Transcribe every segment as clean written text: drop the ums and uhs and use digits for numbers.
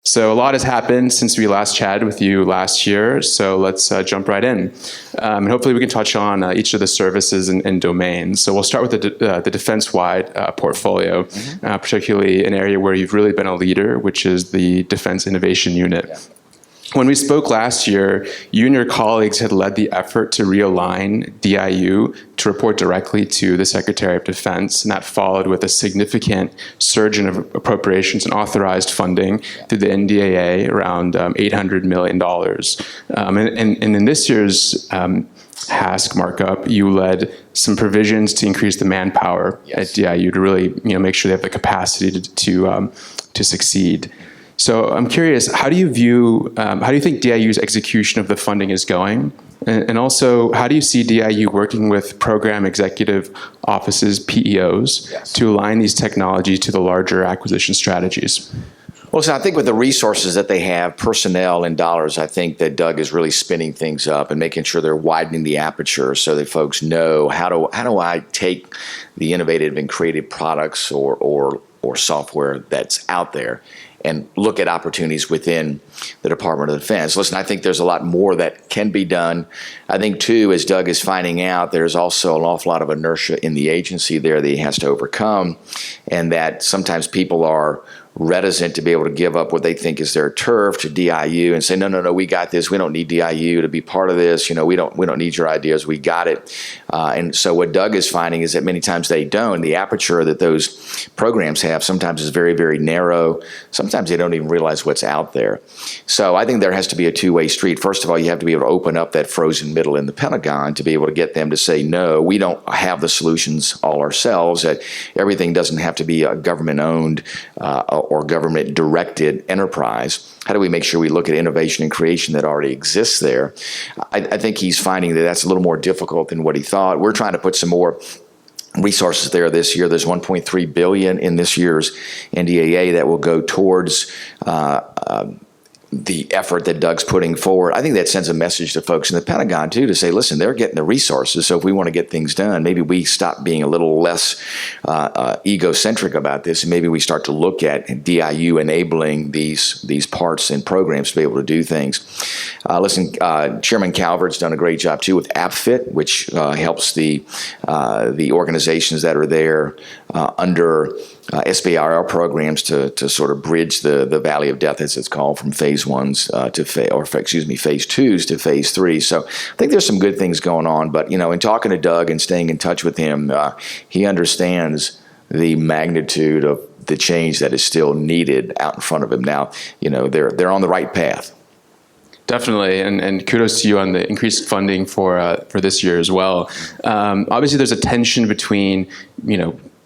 So a lot has happened since we last chatted with you last year, so let's jump right in. And hopefully we can touch on each of the services and domains. So we'll start with the defense-wide portfolio, particularly an area where you've really been a leader, which is the Defense Innovation Unit. Yeah. When we spoke last year, you and your colleagues had led the effort to realign DIU to report directly to the Secretary of Defense, and that followed with a significant surge in appropriations and authorized funding through the NDAA, around $800 million. And in this year's HASC markup, you led some provisions to increase the manpower at DIU to really make sure they have the capacity to succeed. So I'm curious, how do you think DIU's execution of the funding is going? And also, how do you see DIU working with program executive offices, PEOs, to align these technologies to the larger acquisition strategies? Well, so I think with the resources that they have, personnel and dollars, I think that Doug is really spinning things up and making sure they're widening the aperture so that folks know how do I take the innovative and creative products or software that's out there and look at opportunities within the Department of Defense. Listen, I think there's a lot more that can be done. I think, too, as Doug is finding out, there's also an awful lot of inertia in the agency there that he has to overcome, and that sometimes people are reticent to be able to give up what they think is their turf to DIU and say, no, we got this. We don't need DIU to be part of this. We don't need your ideas. We got it. And so what Doug is finding is that many times they don't. The aperture that those programs have sometimes is very, very narrow. Sometimes they don't even realize what's out there. So I think there has to be a two-way street. First of all, you have to be able to open up that frozen middle in the Pentagon to be able to get them to say, no, we don't have the solutions all ourselves. That everything doesn't have to be a government-owned or government-directed enterprise. How do we make sure we look at innovation and creation that already exists there? I think he's finding that that's a little more difficult than what he thought. We're trying to put some more resources there this year. There's $1.3 billion in this year's NDAA that will go towards the effort that Doug's putting forward. I think that sends a message to folks in the Pentagon, too, to say, listen, they're getting the resources, so if we want to get things done, maybe we stop being a little less egocentric about this, and maybe we start to look at DIU enabling these parts and programs to be able to do things. Listen, Chairman Calvert's done a great job, too, with AppFit, which helps the organizations that are there under SBIR programs to sort of bridge the valley of death, as it's called, from phase ones phase twos to phase three. So I think there's some good things going on. But in talking to Doug and staying in touch with him, he understands the magnitude of the change that is still needed out in front of him. Now, they're on the right path. Definitely, and kudos to you on the increased funding for this year as well. Obviously, there's a tension between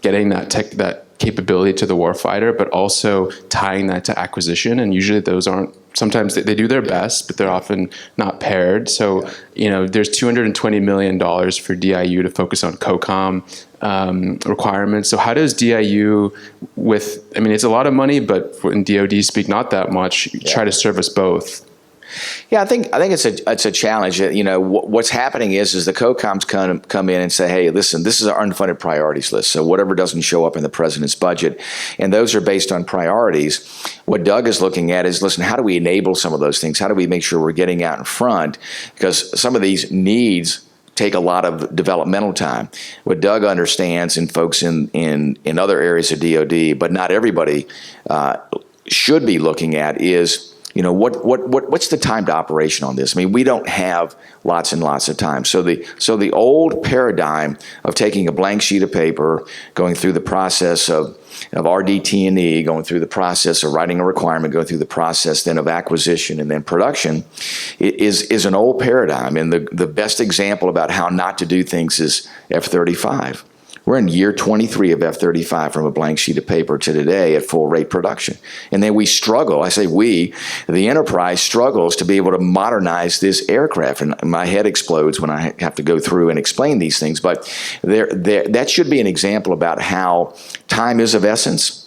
getting that capability to the warfighter, but also tying that to acquisition. And usually those aren't, sometimes they do their best, but they're often not paired. So, there's $220 million for DIU to focus on COCOM requirements. So how does DIU it's a lot of money, but in DoD speak, not that much, try to service both? Yeah, I think it's a challenge. What's happening is the COCOMs come in and say, hey, listen, this is our unfunded priorities list. So whatever doesn't show up in the president's budget, and those are based on priorities. What Doug is looking at is, listen, how do we enable some of those things? How do we make sure we're getting out in front? Because some of these needs take a lot of developmental time. What Doug understands, and folks in other areas of DoD, but not everybody should be looking at, is what's the time to operation on this? We don't have lots and lots of time. So the old paradigm of taking a blank sheet of paper, going through the process of RDT&E, going through the process of writing a requirement, going through the process then of acquisition and then production, is an old paradigm. And the best example about how not to do things is F-35. We're in year 23 of F-35 from a blank sheet of paper to today at full rate production. And then we struggle, I say we, the enterprise struggles to be able to modernize this aircraft. And my head explodes when I have to go through and explain these things. But that should be an example about how time is of essence.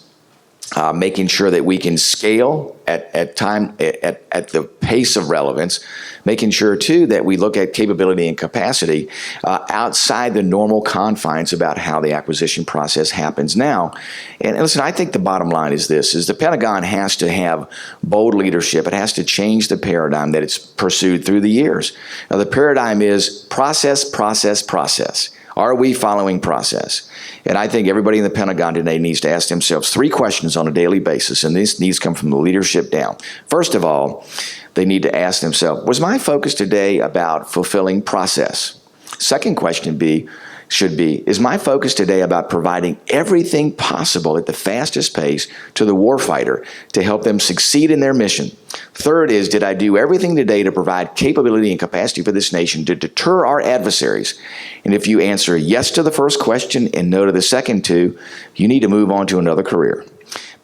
making sure that we can scale at the pace of relevance, making sure too that we look at capability and capacity outside the normal confines about how the acquisition process happens now. And listen, I think the bottom line is this: is the Pentagon has to have bold leadership. It has to change the paradigm that it's pursued through the years. Now, the paradigm is process, process, process. Are we following process? And I think everybody in the Pentagon today needs to ask themselves 3 questions on a daily basis, and these needs come from the leadership down. First of all, they need to ask themselves, was my focus today about fulfilling process? Second question should be, is my focus today about providing everything possible at the fastest pace to the warfighter to help them succeed in their mission? Third is, did I do everything today to provide capability and capacity for this nation to deter our adversaries? And if you answer yes to the first question and no to the second 2, you need to move on to another career.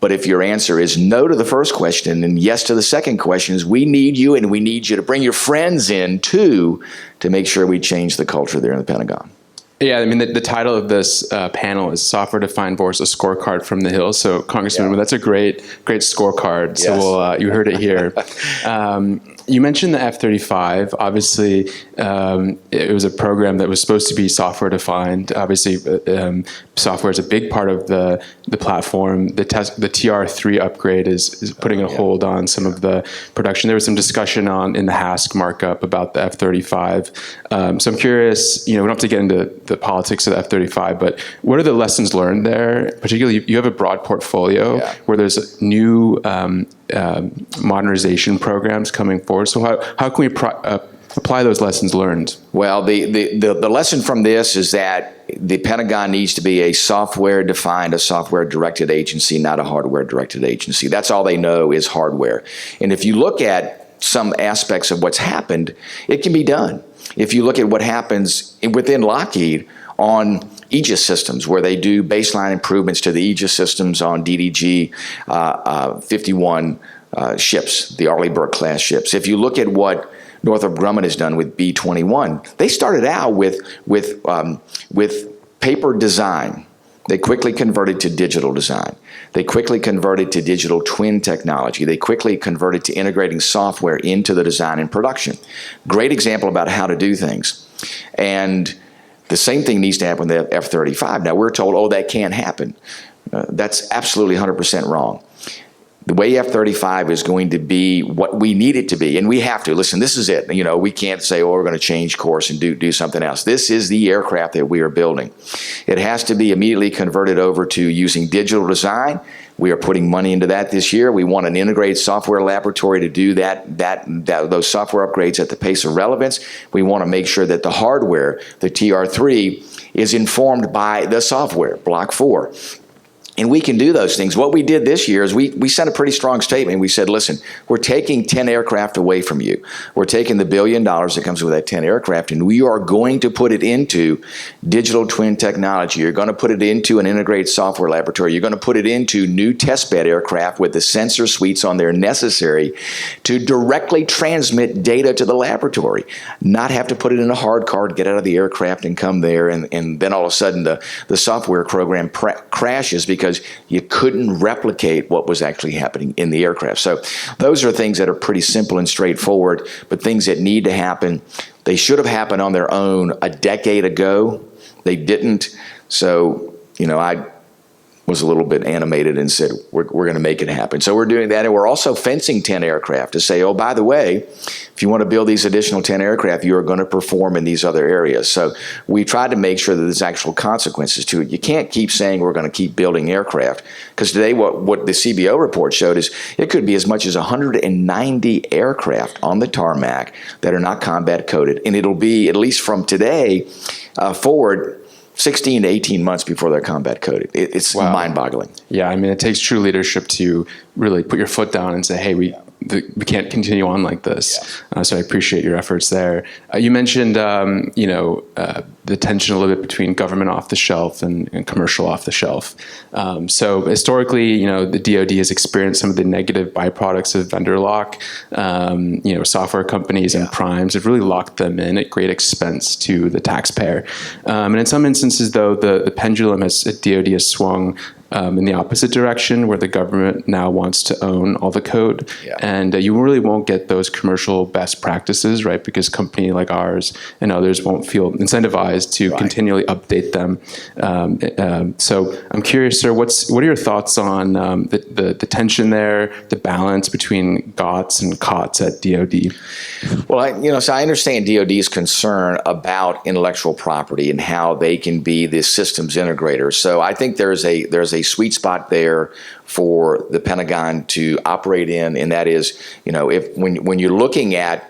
But if your answer is no to the first question and yes to the second question, is we need you, and we need you to bring your friends in too to make sure we change the culture there in the Pentagon. Yeah, I mean, the title of this panel is Software-Defined Force, a Scorecard from the Hill. So, Congressman, that's a great scorecard. Yes. So, you heard it here. You mentioned the F-35. Obviously, it was a program that was supposed to be software-defined. Obviously, software is a big part of the platform. The TR-3 upgrade is putting a hold on some of the production. There was some discussion in the HASC markup about the F-35. So I'm curious, we don't have to get into the politics of the F-35, but what are the lessons learned there? Particularly, you have a broad portfolio where there's new modernization programs coming forward. So how can we apply those lessons learned? Well, the lesson from this is that the Pentagon needs to be a software-defined, a software-directed agency, not a hardware-directed agency. That's all they know is hardware. And if you look at some aspects of what's happened, it can be done. If you look at what happens within Lockheed on Aegis systems, where they do baseline improvements to the Aegis systems on DDG 51 ships, the Arleigh Burke class ships. If you look at what Northrop Grumman has done with B-21, they started out with paper design. They quickly converted to digital design. They quickly converted to digital twin technology. They quickly converted to integrating software into the design and production. Great example about how to do things. And the same thing needs to happen with the F-35. Now, we're told, that can't happen. That's absolutely 100% wrong. The way F-35 is going to be what we need it to be, and we have to. Listen, this is it. We can't say, we're going to change course and do something else. This is the aircraft that we are building. It has to be immediately converted over to using digital design. We are putting money into that this year. We want an integrated software laboratory to do those software upgrades at the pace of relevance. We want to make sure that the hardware, the TR-3, is informed by the software, Block 4. And we can do those things. What we did this year is we sent a pretty strong statement. We said, listen, we're taking 10 aircraft away from you. We're taking the $1 billion that comes with that 10 aircraft, and we are going to put it into digital twin technology. You're going to put it into an integrated software laboratory. You're going to put it into new testbed aircraft with the sensor suites on there necessary to directly transmit data to the laboratory, not have to put it in a hard card, get out of the aircraft and come there, and then all of a sudden the software program crashes because you couldn't replicate what was actually happening in the aircraft. So those are things that are pretty simple and straightforward, but things that need to happen. They should have happened on their own a decade ago. They didn't. So, I was a little bit animated and said, we're going to make it happen. So we're doing that, and we're also fencing 10 aircraft to say, by the way, if you want to build these additional 10 aircraft, you are going to perform in these other areas. So we tried to make sure that there's actual consequences to it. You can't keep saying we're going to keep building aircraft, because today what the CBO report showed is it could be as much as 190 aircraft on the tarmac that are not combat coded, and it'll be, at least from today forward, 16 to 18 months before they're combat coded. It's mind-boggling. Yeah, I mean, it takes true leadership to really put your foot down and say, hey, we can't continue on like this. Yeah. So I appreciate your efforts there. You mentioned, the tension a little bit between government off the shelf and commercial off the shelf. So historically, the DoD has experienced some of the negative byproducts of vendor lock. Software companies and primes have really locked them in at great expense to the taxpayer. And in some instances, though, the pendulum at DoD has swung in the opposite direction, where the government now wants to own all the code. Yeah. And you really won't get those commercial best practices, right? Because company like ours and others won't feel incentivized to continually update them. So I'm curious, sir, what are your thoughts on the tension there, the balance between GOTS and COTS at DoD? Well, so I understand DoD's concern about intellectual property and how they can be the systems integrator. So I think there's a sweet spot there for the Pentagon to operate in, and that is, if when you're looking at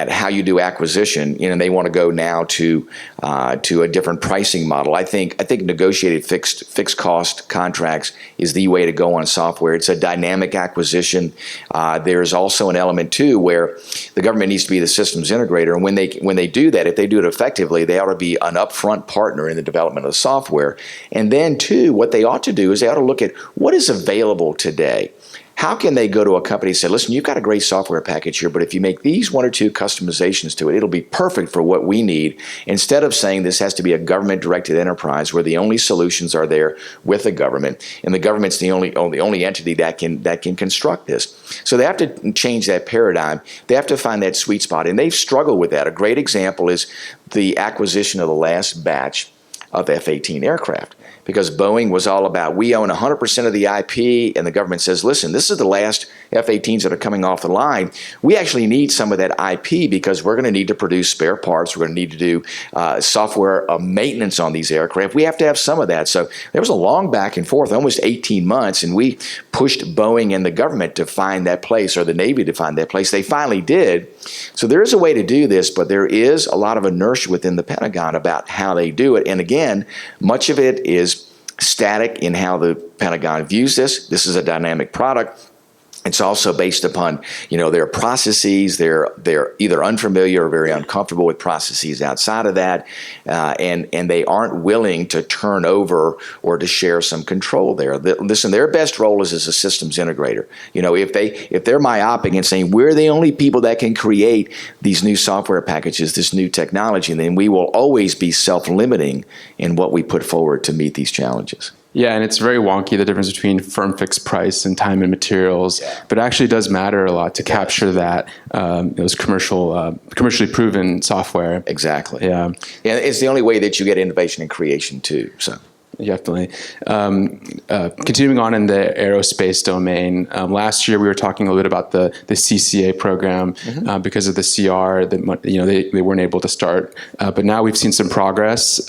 how you do acquisition, they want to go now to a different pricing model. I think negotiated fixed cost contracts is the way to go on software. It's a dynamic acquisition. There's also an element too where the government needs to be the systems integrator, and when they do that, if they do it effectively, they ought to be an upfront partner in the development of the software. And then too, what they ought to do is they ought to look at what is available today. How can they go to a company and say, listen, you've got a great software package here, but if you make these one or two customizations to it, it'll be perfect for what we need, instead of saying this has to be a government-directed enterprise where the only solutions are there with the government, and the government's the only entity that can construct this. So they have to change that paradigm. They have to find that sweet spot, and they've struggled with that. A great example is the acquisition of the last batch of F-18 aircraft. Because Boeing was all about, we own 100% of the IP, and the government says, listen, this is the last F-18s that are coming off the line. We actually need some of that IP because we're going to need to produce spare parts. We're going to need to do software maintenance on these aircraft. We have to have some of that. So there was a long back and forth, almost 18 months, and we pushed Boeing and the government to find that place, or the Navy to find that place. They finally did. So there is a way to do this, but there is a lot of inertia within the Pentagon about how they do it. And again, much of it is static in how the Pentagon views this. This is a dynamic product. It's also based upon, their processes. They're either unfamiliar or very uncomfortable with processes outside of that, and they aren't willing to turn over or to share some control there. Listen, their best role is as a systems integrator. If they're myopic and saying we're the only people that can create these new software packages, this new technology, then we will always be self-limiting in what we put forward to meet these challenges. Yeah, and it's very wonky, the difference between firm fixed price and time and materials, but it actually does matter a lot to capture that, those commercially proven software. Exactly. Yeah. And it's the only way that you get innovation and creation too, so. Definitely. Continuing on in the aerospace domain, last year we were talking a little bit about the CCA program because of the CR that they weren't able to start, but now we've seen some progress,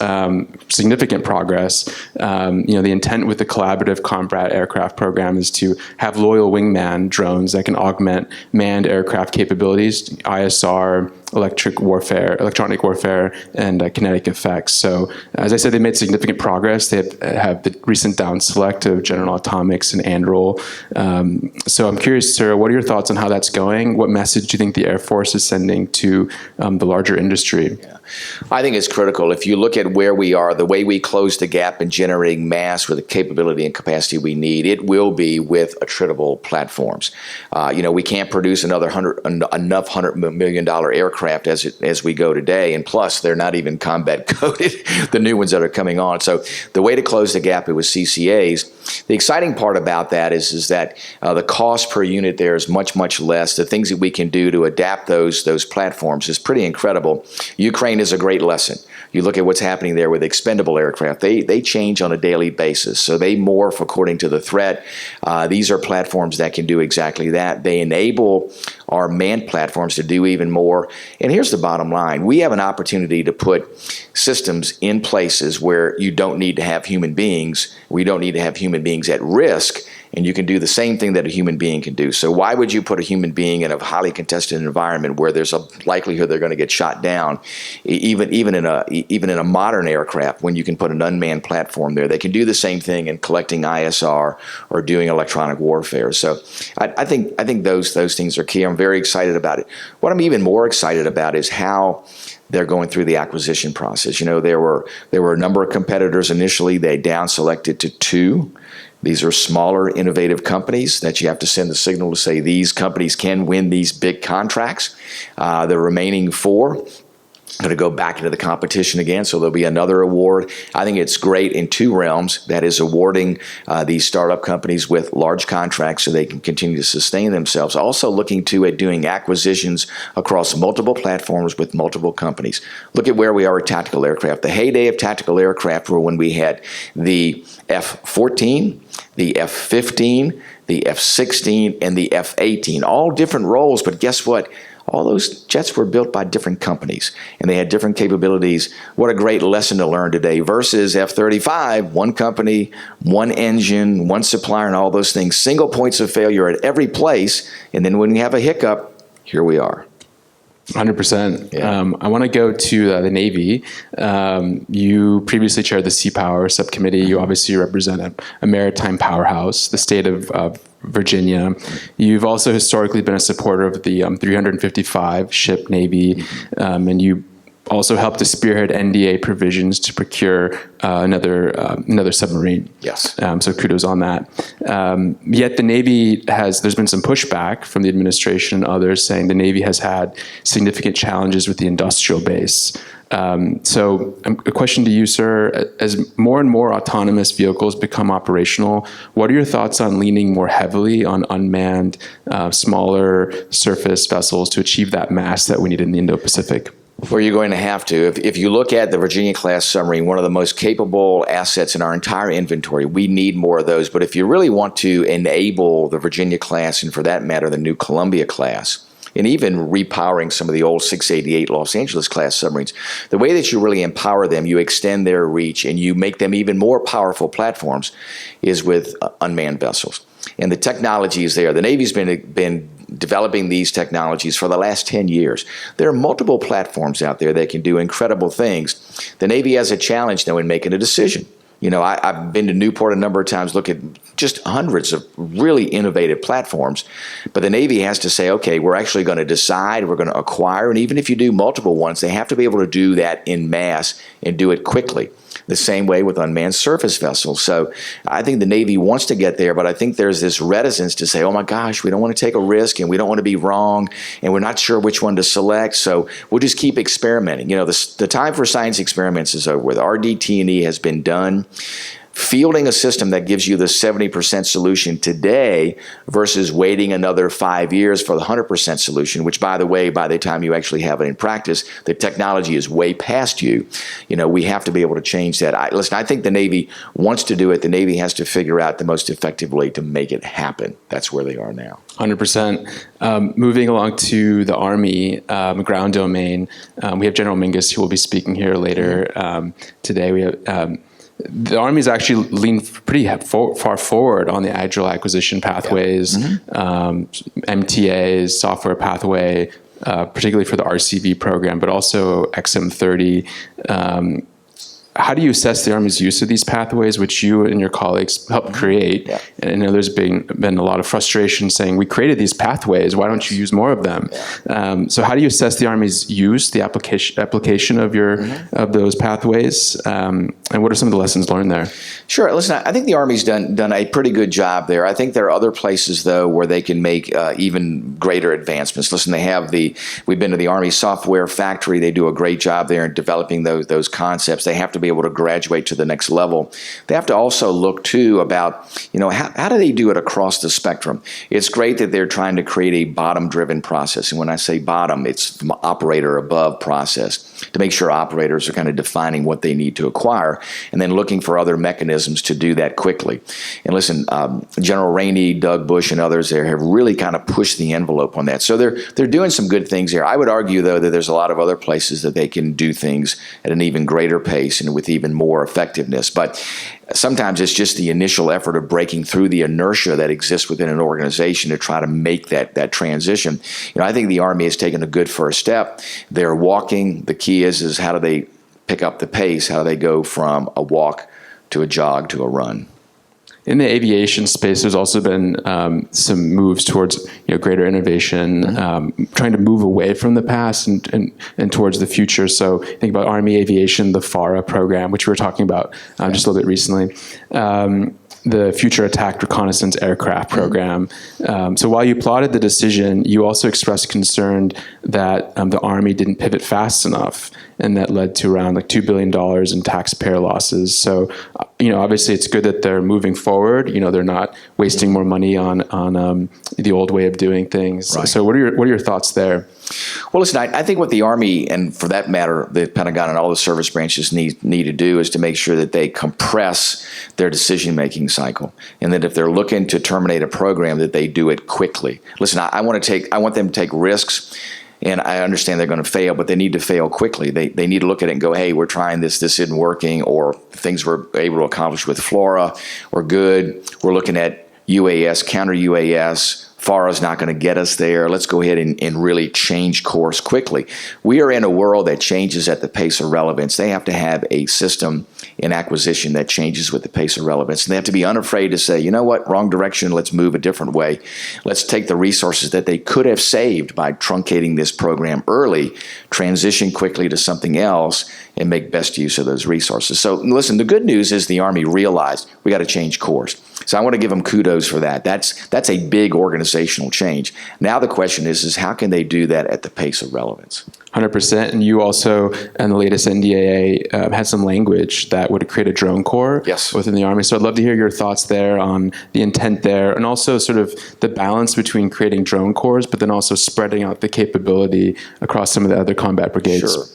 significant progress. The intent with the collaborative combat aircraft program is to have loyal wingman drones that can augment manned aircraft capabilities, ISR, electronic warfare, and kinetic effects. So, as I said, they made significant progress. They have the recent down select of General Atomics and Anduril. So I'm curious, sir, what are your thoughts on how that's going? What message do you think the Air Force is sending to the larger industry? Yeah. I think it's critical. If you look at where we are, the way we close the gap in generating mass with the capability and capacity we need, it will be with attritable platforms. We can't produce enough $100 million aircraft as we go today, and plus they're not even combat coded, the new ones that are coming on. So the way to close the gap is with CCAs. The exciting part about that is that the cost per unit there is much, much less. The things that we can do to adapt those platforms is pretty incredible. Ukraine is a great lesson. You look at what's happening there with expendable aircraft. They change on a daily basis, so they morph according to the threat. These are platforms that can do exactly that. They enable our manned platforms to do even more. And here's the bottom line. We have an opportunity to put systems in places where you don't need to have human beings. We don't need to have human beings at risk, and you can do the same thing that a human being can do. So why would you put a human being in a highly contested environment where there's a likelihood they're going to get shot down, even in a modern aircraft, when you can put an unmanned platform there? They can do the same thing in collecting ISR or doing electronic warfare. So I think those things are key. I'm very excited about it. What I'm even more excited about is how they're going through the acquisition process. There were a number of competitors initially. They down selected to 2. These are smaller, innovative companies that you have to send the signal to say these companies can win these big contracts. The remaining 4 going to go back into the competition again, so there'll be another award. I think it's great in two realms. That is awarding these startup companies with large contracts so they can continue to sustain themselves. Also looking at doing acquisitions across multiple platforms with multiple companies. Look at where we are with tactical aircraft. The heyday of tactical aircraft were when we had the F-14, the F-15, the F-16, and the F-18. All different roles, but guess what? All those jets were built by different companies, and they had different capabilities. What a great lesson to learn today versus F-35, one company, one engine, one supplier, and all those things. Single points of failure at every place, and then when we have a hiccup, here we are. 100%. Yeah. I want to go to the Navy. You previously chaired the Sea Power Subcommittee. You obviously represent a maritime powerhouse, the state of Virginia. You've also historically been a supporter of the 355 ship Navy, and you also helped to spearhead NDA provisions to procure another submarine. Yes. So kudos on that. Yet the Navy there's been some pushback from the administration and others saying the Navy has had significant challenges with the industrial base. So a question to you, sir, as more and more autonomous vehicles become operational, what are your thoughts on leaning more heavily on unmanned, smaller surface vessels to achieve that mass that we need in the Indo-Pacific? Well, you're going to have to. If you look at the Virginia-class submarine, one of the most capable assets in our entire inventory, we need more of those. But if you really want to enable the Virginia-class, and for that matter, the new Columbia-class, and even repowering some of the old 688 Los Angeles-class submarines, the way that you really empower them, you extend their reach, and you make them even more powerful platforms, is with unmanned vessels. And the technology is there. The Navy's been developing these technologies for the last 10 years. There are multiple platforms out there that can do incredible things. The Navy has a challenge, though, in making a decision. You know, I've been to Newport a number of times, look at just hundreds of really innovative platforms. But the Navy has to say, okay, we're actually going to decide, we're going to acquire, and even if you do multiple ones, they have to be able to do that in mass and do it quickly. The same way with unmanned surface vessels. So I think the Navy wants to get there, but I think there's this reticence to say, oh my gosh, we don't want to take a risk and we don't want to be wrong and we're not sure which one to select. So we'll just keep experimenting. You know, the time for science experiments is over with. RDT&E has been done. Fielding a system that gives you the 70% solution today versus waiting another 5 years for the 100% solution, which, by the way, by the time you actually have it in practice, the technology is way past you. You know, we have to be able to change that. I think the Navy wants to do it. The Navy has to figure out the most effective way to make it happen. That's where they are now. 100%. Moving along to the Army ground domain, we have General Mingus who will be speaking here later today. We have the Army's actually leaned pretty far forward on the agile acquisition pathways, MTAs, software pathway, particularly for the RCV program, but also XM30. How do you assess the Army's use of these pathways, which you and your colleagues helped create? Yeah. And I know there's been a lot of frustration saying, we created these pathways, why don't you use more of them? Yeah. So how do you assess the Army's use, the application of of those pathways? And what are some of the lessons learned there? Sure. Listen, I think the Army's done a pretty good job there. I think there are other places, though, where they can make even greater advancements. Listen, we've been to the Army Software Factory. They do a great job there in developing those concepts. They have to be able to graduate to the next level. They have to also look, too, about, you know, how do they do it across the spectrum? It's great that they're trying to create a bottom-driven process. And when I say bottom, it's from operator above process to make sure operators are kind of defining what they need to acquire and then looking for other mechanisms to do that quickly. And listen, General Rainey, Doug Bush, and others there have really kind of pushed the envelope on that. So they're doing some good things here. I would argue, though, that there's a lot of other places that they can do things at an even greater pace and with even more effectiveness. But sometimes it's just the initial effort of breaking through the inertia that exists within an organization to try to make that transition. You know, I think the Army has taken a good first step. They're walking. The key is how do they pick up the pace? How do they go from a walk to a jog to a run? In the aviation space, there's also been some moves towards greater innovation, trying to move away from the past and towards the future. So think about Army Aviation, the FARA program, which we were talking about just a little bit recently. the Future Attack Reconnaissance Aircraft program. So while you applauded the decision, you also expressed concern that the Army didn't pivot fast enough, and that led to around like $2 billion in taxpayer losses. So, obviously it's good that they're moving forward. They're not wasting more money on the old way of doing things. Right. So what are your thoughts there? Well, listen, I think what the Army, and for that matter, the Pentagon and all the service branches need to do is to make sure that they compress their decision-making cycle, and that if they're looking to terminate a program, that they do it quickly. Listen, I want them to take risks, and I understand they're going to fail, but they need to fail quickly. They need to look at it and go, hey, we're trying this isn't working, or things we're able to accomplish with FLRAA are good. We're looking at UAS, counter UAS. FARA is not going to get us there. Let's go ahead and really change course quickly. We are in a world that changes at the pace of relevance. They have to have a system in acquisition that changes with the pace of relevance. And they have to be unafraid to say, you know what, wrong direction, let's move a different way. Let's take the resources that they could have saved by truncating this program early, transition quickly to something else, and make best use of those resources. So listen, the good news is the Army realized we got to change course. So I want to give them kudos for that. That's a big organizational change. Now the question is how can they do that at the pace of relevance? 100%. And you also, in the latest NDAA, had some language that would create a drone corps within the Army. So I'd love to hear your thoughts there on the intent there, and also sort of the balance between creating drone corps, but then also spreading out the capability across some of the other combat brigades. Sure.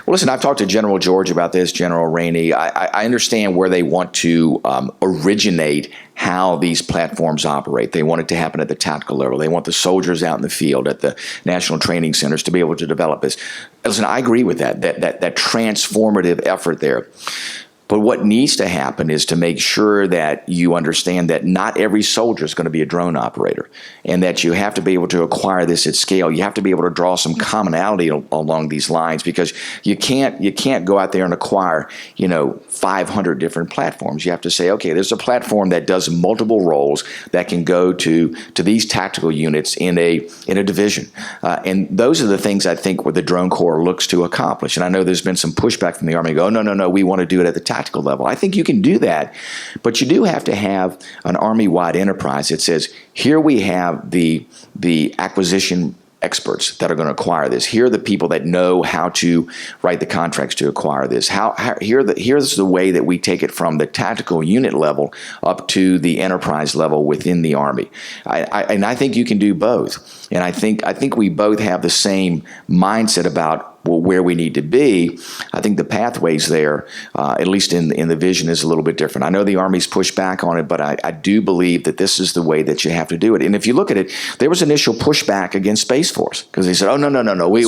Well, listen, I've talked to General George about this, General Rainey. I understand where they want to originate how these platforms operate. They want it to happen at the tactical level. They want the soldiers out in the field at the national training centers to be able to develop this. Listen, I agree with that transformative effort there. But what needs to happen is to make sure that you understand that not every soldier is going to be a drone operator, and that you have to be able to acquire this at scale. You have to be able to draw some commonality along these lines, because you can't go out there and acquire 500 different platforms. You have to say, okay, there's a platform that does multiple roles that can go to these tactical units in a division, and those are the things I think what the drone corps looks to accomplish. And I know there's been some pushback from the Army. Go, no, we want to do it at the tactical level. I think you can do that, but you do have to have an Army-wide enterprise that says, here we have the acquisition experts that are going to acquire this. Here are the people that know how to write the contracts to acquire this. Here's the way that we take it from the tactical unit level up to the enterprise level within the Army. I think you can do both. And I think we both have the same mindset about where we need to be. I think the pathways there, at least in the vision, is a little bit different. I know the Army's pushed back on it, but I do believe that this is the way that you have to do it. And if you look at it, there was initial pushback against Space Force, because they said, oh, no, we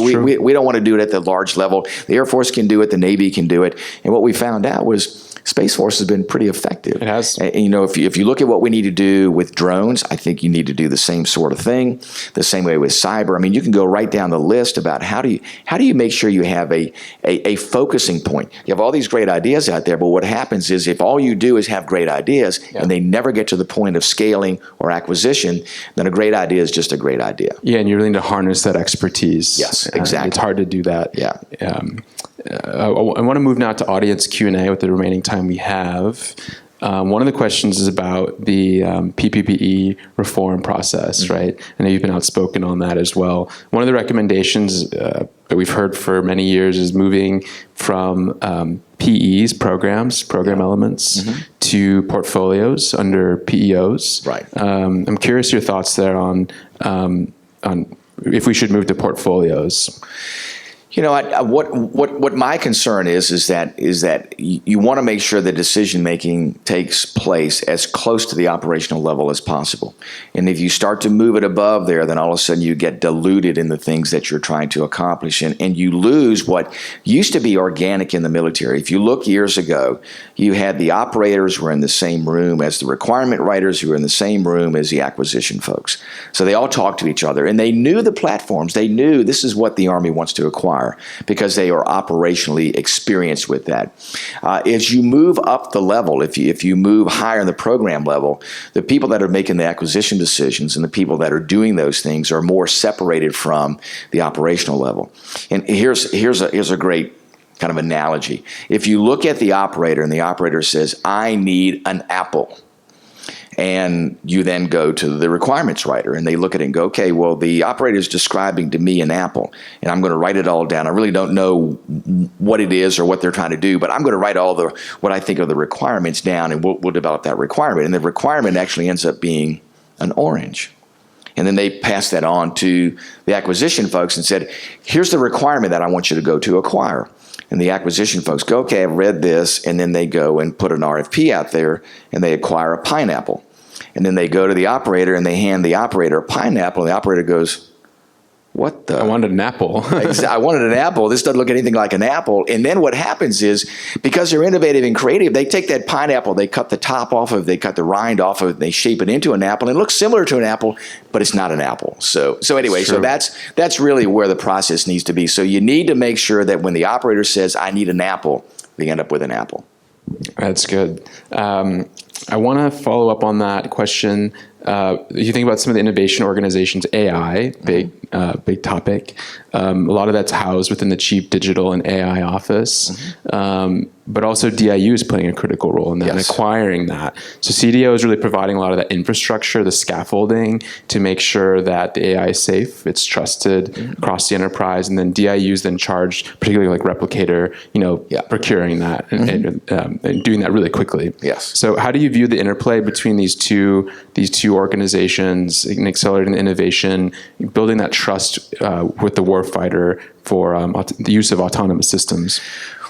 don't want to do it at the large level. The Air Force can do it, the Navy can do it. And what we found out was Space Force has been pretty effective. It has. If you look at what we need to do with drones, I think you need to do the same sort of thing, the same way with cyber. I mean, you can go right down the list about how do you make sure you have a focusing point. You have all these great ideas out there, but what happens is if all you do is have great ideas and they never get to the point of scaling or acquisition, then a great idea is just a great idea. Yeah, and you really need to harness that expertise. Yes, exactly. It's hard to do that. Yeah. I want to move now to audience Q&A with the remaining time we have. One of the questions is about the PPPE reform process, right? I know you've been outspoken on that as well. One of the recommendations that we've heard for many years is moving from PEs, program elements, to portfolios under PEOs. Right. I'm curious your thoughts there on if we should move to portfolios. What my concern is that you want to make sure that decision making takes place as close to the operational level as possible. And if you start to move it above there, then all of a sudden you get diluted in the things that you're trying to accomplish, and you lose what used to be organic in the military. If you look years ago, you had the operators were in the same room as the requirement writers, who were in the same room as the acquisition folks. So they all talked to each other, and they knew the platforms. They knew this is what the Army wants to acquire, because they are operationally experienced with that. As you move up the level, if you move higher in the program level, the people that are making the acquisition decisions and the people that are doing those things are more separated from the operational level. And here's a great kind of analogy. If you look at the operator and the operator says, I need an apple, And you then go to the requirements writer, and they look at it and go, okay, well, the operator is describing to me an apple, and I'm going to write it all down. I really don't know what it is or what they're trying to do, but I'm going to write all the what I think are the requirements down, and we'll develop that requirement. And the requirement actually ends up being an orange. And then they pass that on to the acquisition folks and said, here's the requirement that I want you to go to acquire. And the acquisition folks go, okay, I've read this, and then they go and put an RFP out there, and they acquire a pineapple. And then they go to the operator, and they hand the operator a pineapple, and the operator goes, what the? I wanted an apple. I wanted an apple. This doesn't look anything like an apple. And then what happens is, because they're innovative and creative, they take that pineapple, they cut the top off of it, they cut the rind off of it, they shape it into an apple. And it looks similar to an apple, but it's not an apple. So anyway, so that's really where the process needs to be. So you need to make sure that when the operator says, I need an apple, they end up with an apple. That's good. I want to follow up on that question. You think about some of the innovation organizations, AI, big topic. A lot of that's housed within the Chief Digital and AI Office, but also DIU is playing a critical role in that and acquiring that. So CDO is really providing a lot of that infrastructure, the scaffolding to make sure that the AI is safe, it's trusted across the enterprise, and then DIU is then charged, particularly like Replicator, procuring that and doing that really quickly. Yes. So how do you view the interplay between these two organizations in accelerating the innovation, building that trust with the warfighter for the use of autonomous systems?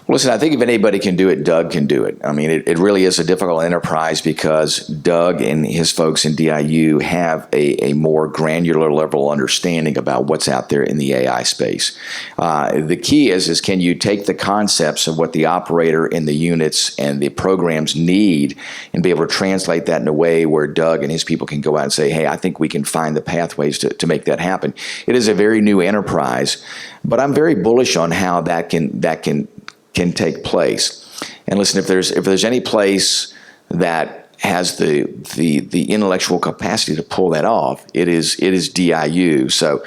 Well, listen, I think if anybody can do it, Doug can do it. I mean, it really is a difficult enterprise because Doug and his folks in DIU have a more granular level understanding about what's out there in the AI space. The key is can you take the concepts of what the operator and the units and the programs need and be able to translate that in a way where Doug and his people can go out and say, hey, I think we can find the pathways to make that happen. It is a very new enterprise, but I'm very bullish on how that can take place. And listen, if there's any place that has the intellectual capacity to pull that off, it is DIU. So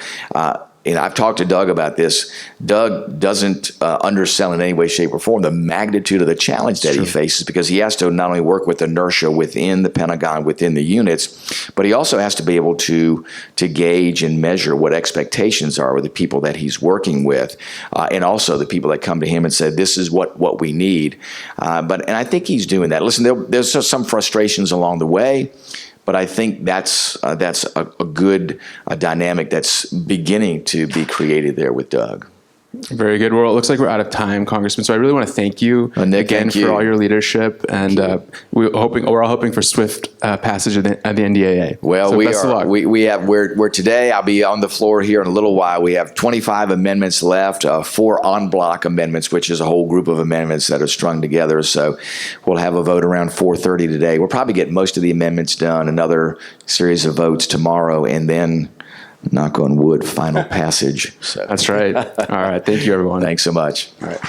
I've talked to Doug about this. Doug doesn't undersell in any way, shape, or form the magnitude of the challenge that he faces, because he has to not only work with inertia within the Pentagon, within the units, but he also has to be able to gauge and measure what expectations are with the people that he's working with, and also the people that come to him and say, this is what we need. And I think he's doing that. Listen, there's some frustrations along the way, but I think that's a good dynamic that's beginning to be created there with Doug. Very good. Well, it looks like we're out of time, Congressman. So I really want to thank you again for all your leadership, and we're all hoping for swift passage of the NDAA. Well, so we best are. Of luck. We're today. I'll be on the floor here in a little while. We have 25 amendments left, 4 en bloc amendments, which is a whole group of amendments that are strung together. So we'll have a vote around 4:30 today. We'll probably get most of the amendments done. Another series of votes tomorrow, and then, knock on wood, final passage. So. That's right. All right. Thank you, everyone. Thanks so much. All right.